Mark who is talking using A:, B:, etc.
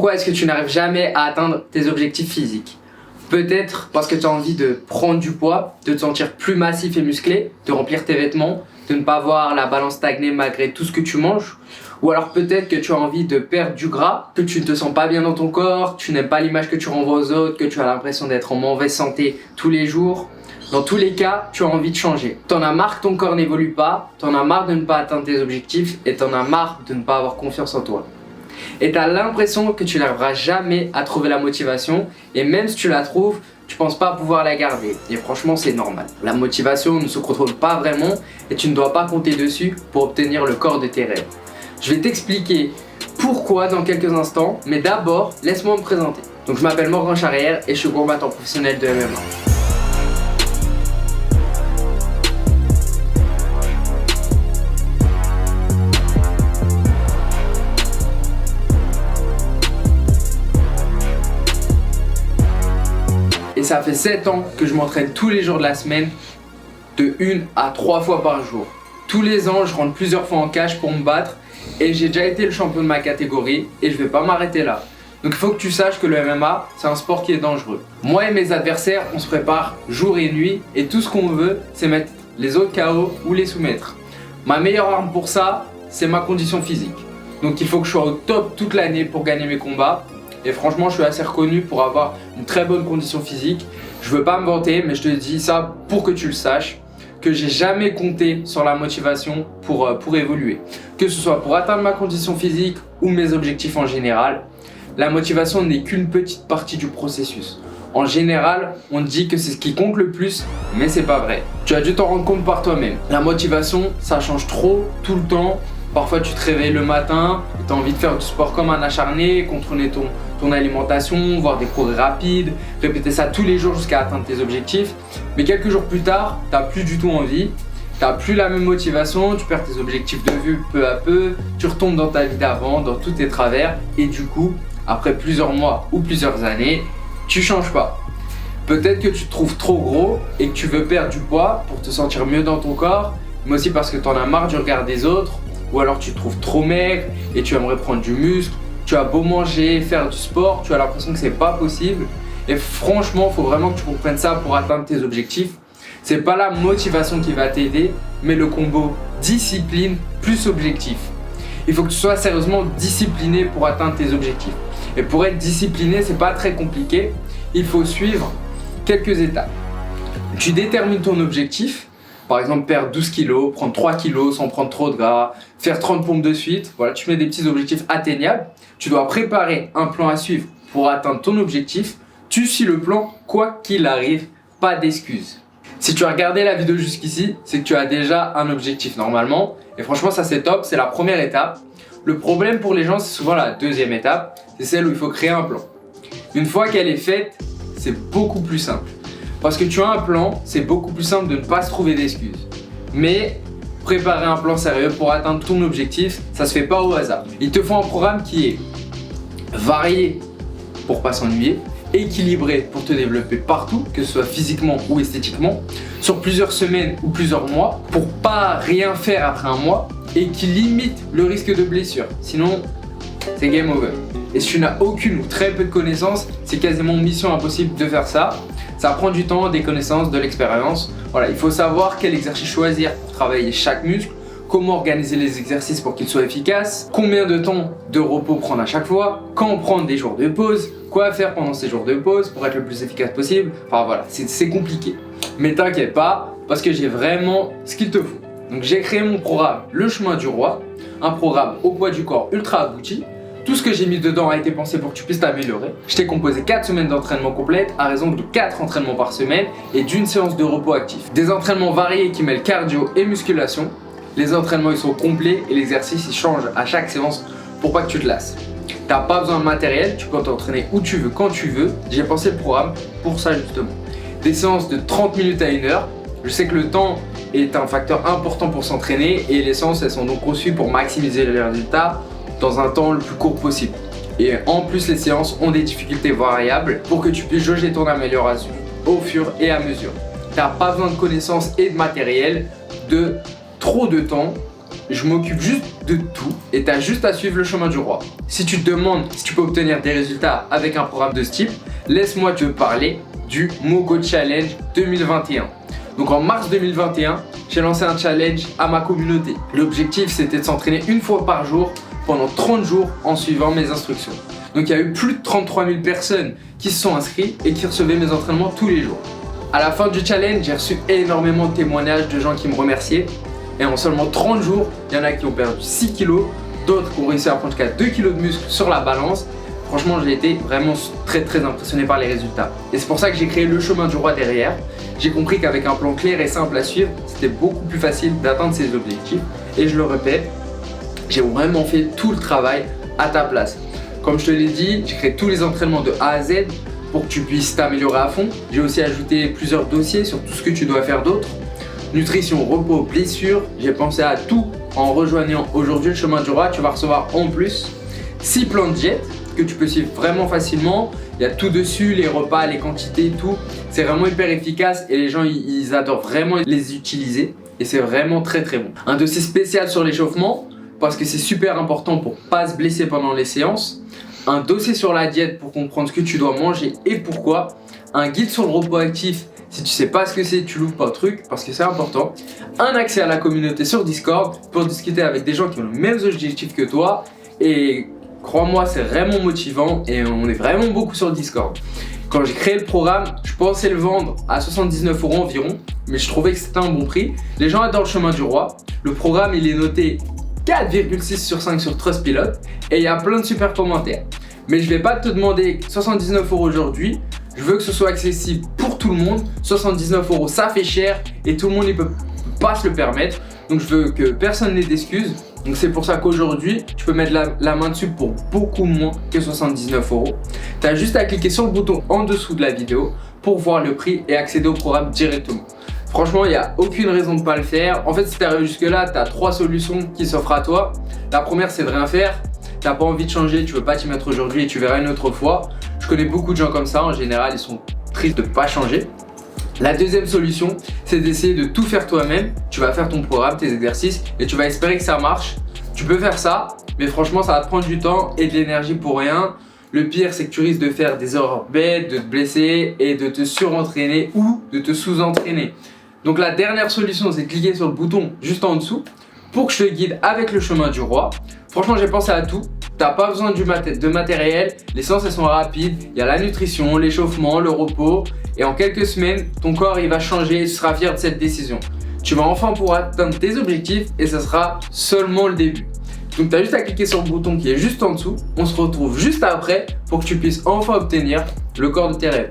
A: Pourquoi est-ce que tu n'arrives jamais à atteindre tes objectifs physiques? Peut-être parce que tu as envie de prendre du poids, de te sentir plus massif et musclé, de remplir tes vêtements, de ne pas voir la balance stagner malgré tout ce que tu manges. Ou alors peut-être que tu as envie de perdre du gras, que tu ne te sens pas bien dans ton corps, tu n'aimes pas l'image que tu renvoies aux autres, que tu as l'impression d'être en mauvaise santé tous les jours. Dans tous les cas, tu as envie de changer. T'en as marre que ton corps n'évolue pas, t'en as marre de ne pas atteindre tes objectifs et t'en as marre de ne pas avoir confiance en toi. Et t'as l'impression que tu n'arriveras jamais à trouver la motivation et même si tu la trouves, tu penses pas pouvoir la garder. Et franchement, c'est normal. La motivation ne se contrôle pas vraiment et tu ne dois pas compter dessus pour obtenir le corps de tes rêves. Je vais t'expliquer pourquoi dans quelques instants, mais d'abord, laisse-moi me présenter. Donc je m'appelle Morgan Charrière et je suis combattant professionnel de MMA. Et ça fait 7 ans que je m'entraîne tous les jours de la semaine, de 1 à 3 fois par jour. Tous les ans, je rentre plusieurs fois en cage pour me battre et j'ai déjà été le champion de ma catégorie et je vais pas m'arrêter là. Donc il faut que tu saches que le MMA, c'est un sport qui est dangereux. Moi et mes adversaires, on se prépare jour et nuit et tout ce qu'on veut, c'est mettre les autres KO ou les soumettre. Ma meilleure arme pour ça, c'est ma condition physique. Donc il faut que je sois au top toute l'année pour gagner mes combats. Et franchement, je suis assez reconnu pour avoir une très bonne condition physique. Je veux pas me vanter, mais je te dis ça pour que tu le saches, que j'ai jamais compté sur la motivation pour évoluer. Que ce soit pour atteindre ma condition physique ou mes objectifs en général, la motivation n'est qu'une petite partie du processus. En général, on te dit que c'est ce qui compte le plus, mais c'est pas vrai. Tu as dû t'en rendre compte par toi-même. La motivation, ça change trop, tout le temps. Parfois tu te réveilles le matin, tu as envie de faire du sport comme un acharné, contrôler ton alimentation, voir des progrès rapides, répéter ça tous les jours jusqu'à atteindre tes objectifs. Mais quelques jours plus tard, tu n'as plus du tout envie, tu n'as plus la même motivation, tu perds tes objectifs de vue peu à peu, tu retombes dans ta vie d'avant, dans tous tes travers et du coup, après plusieurs mois ou plusieurs années, tu changes pas. Peut-être que tu te trouves trop gros et que tu veux perdre du poids pour te sentir mieux dans ton corps, mais aussi parce que tu en as marre du regard des autres. Ou alors tu te trouves trop maigre et tu aimerais prendre du muscle, tu as beau manger, faire du sport, tu as l'impression que c'est pas possible. Et franchement, il faut vraiment que tu comprennes ça pour atteindre tes objectifs. C'est pas la motivation qui va t'aider, mais le combo discipline plus objectif. Il faut que tu sois sérieusement discipliné pour atteindre tes objectifs. Et pour être discipliné, c'est pas très compliqué. Il faut suivre quelques étapes. Tu détermines ton objectif. Par exemple, perdre 12 kg, prendre 3 kg sans prendre trop de gras, faire 30 pompes de suite. Voilà, tu mets des petits objectifs atteignables. Tu dois préparer un plan à suivre pour atteindre ton objectif. Tu suis le plan quoi qu'il arrive, pas d'excuses. Si tu as regardé la vidéo jusqu'ici, c'est que tu as déjà un objectif normalement. Et franchement, ça c'est top, c'est la première étape. Le problème pour les gens, c'est souvent la deuxième étape. C'est celle où il faut créer un plan. Une fois qu'elle est faite, c'est beaucoup plus simple. Parce que tu as un plan, c'est beaucoup plus simple de ne pas se trouver d'excuses. Mais préparer un plan sérieux pour atteindre ton objectif, ça se fait pas au hasard. Il te faut un programme qui est varié pour pas s'ennuyer, équilibré pour te développer partout, que ce soit physiquement ou esthétiquement, sur plusieurs semaines ou plusieurs mois, pour pas rien faire après un mois, et qui limite le risque de blessure. Sinon, c'est game over. Et si tu n'as aucune ou très peu de connaissances, c'est quasiment mission impossible de faire ça. Ça prend du temps, des connaissances, de l'expérience. Voilà, il faut savoir quel exercice choisir pour travailler chaque muscle, comment organiser les exercices pour qu'ils soient efficaces, combien de temps de repos prendre à chaque fois, quand prendre des jours de pause, quoi faire pendant ces jours de pause pour être le plus efficace possible. Enfin voilà, c'est compliqué. Mais t'inquiète pas, parce que j'ai vraiment ce qu'il te faut. Donc j'ai créé mon programme Le Chemin du Roi, un programme au poids du corps ultra abouti. Tout ce que j'ai mis dedans a été pensé pour que tu puisses t'améliorer. Je t'ai composé 4 semaines d'entraînement complètes à raison de 4 entraînements par semaine et d'une séance de repos actif. Des entraînements variés qui mêlent cardio et musculation. Les entraînements ils sont complets et l'exercice il change à chaque séance pour pas que tu te lasses. T'as pas besoin de matériel, tu peux t'entraîner où tu veux, quand tu veux. J'ai pensé le programme pour ça justement. Des séances de 30 minutes à 1 heure. Je sais que le temps est un facteur important pour s'entraîner et les séances elles sont donc conçues pour maximiser les résultats dans un temps le plus court possible. Et en plus, les séances ont des difficultés variables pour que tu puisses jauger ton amélioration au fur et à mesure. Tu n'as pas besoin de connaissances et de matériel, de trop de temps je m'occupe juste de tout et tu as juste à suivre le chemin du roi. Si tu te demandes si tu peux obtenir des résultats avec un programme de ce type, laisse-moi te parler du Mogo Challenge 2021. Donc en mars 2021, j'ai lancé un challenge à ma communauté. L'objectif, c'était de s'entraîner une fois par jour pendant 30 jours en suivant mes instructions. Donc il y a eu plus de 33 000 personnes qui se sont inscrites et qui recevaient mes entraînements tous les jours. À la fin du challenge, j'ai reçu énormément de témoignages de gens qui me remerciaient. Et en seulement 30 jours, il y en a qui ont perdu 6 kilos, d'autres qui ont réussi à prendre jusqu'à 2 kilos de muscle sur la balance. Franchement, j'ai été vraiment très impressionné par les résultats. Et c'est pour ça que j'ai créé le chemin du roi derrière. J'ai compris qu'avec un plan clair et simple à suivre, c'était beaucoup plus facile d'atteindre ses objectifs. Et je le répète, j'ai vraiment fait tout le travail à ta place. Comme je te l'ai dit, j'ai créé tous les entraînements de A à Z pour que tu puisses t'améliorer à fond. J'ai aussi ajouté plusieurs dossiers sur tout ce que tu dois faire d'autre. Nutrition, repos, blessure, j'ai pensé à tout. En rejoignant aujourd'hui le chemin du roi, tu vas recevoir en plus 6 plans de diète que tu peux suivre vraiment facilement. Il y a tout dessus, les repas, les quantités, tout. C'est vraiment hyper efficace et les gens ils adorent vraiment les utiliser et c'est vraiment très bon. Un dossier spécial sur l'échauffement parce que c'est super important pour pas se blesser pendant les séances. Un dossier sur la diète pour comprendre ce que tu dois manger et pourquoi. Un guide sur le repos actif. Si tu sais pas ce que c'est, tu loupes pas le truc parce que c'est important. Un accès à la communauté sur Discord pour discuter avec des gens qui ont les mêmes objectifs que toi. Et crois-moi, c'est vraiment motivant et on est vraiment beaucoup sur Discord. Quand j'ai créé le programme, je pensais le vendre à 79 € environ, mais je trouvais que c'était un bon prix. Les gens adorent le chemin du roi. Le programme, il est noté 4,6 sur 5 sur Trustpilot et il y a plein de super commentaires. Mais je vais pas te demander 79 € aujourd'hui. Je veux que ce soit accessible pour tout le monde. 79 € ça fait cher et tout le monde ne peut pas se le permettre. Donc je veux que personne n'ait d'excuses. Donc c'est pour ça qu'aujourd'hui, tu peux mettre la main dessus pour beaucoup moins que 79 €. Tu as juste à cliquer sur le bouton en dessous de la vidéo pour voir le prix et accéder au programme directement. Franchement, il n'y a aucune raison de ne pas le faire. En fait, si tu arrives jusque là, tu as 3 solutions qui s'offrent à toi. La première, c'est de rien faire. Tu n'as pas envie de changer, tu veux pas t'y mettre aujourd'hui et tu verras une autre fois. Je connais beaucoup de gens comme ça, en général ils sont tristes de ne pas changer. La deuxième solution, c'est d'essayer de tout faire toi-même. Tu vas faire ton programme, tes exercices et tu vas espérer que ça marche. Tu peux faire ça, mais franchement ça va te prendre du temps et de l'énergie pour rien. Le pire, c'est que tu risques de faire des erreurs bêtes, de te blesser et de te surentraîner ou de te sous-entraîner. Donc la dernière solution, c'est de cliquer sur le bouton juste en dessous pour que je te guide avec le chemin du roi. Franchement, j'ai pensé à tout. T'as pas besoin de matériel, les séances elles sont rapides, il y a la nutrition, l'échauffement, le repos et en quelques semaines, ton corps il va changer et tu seras fier de cette décision. Tu vas enfin pouvoir atteindre tes objectifs et ça sera seulement le début. Donc tu as juste à cliquer sur le bouton qui est juste en dessous, on se retrouve juste après pour que tu puisses enfin obtenir le corps de tes rêves.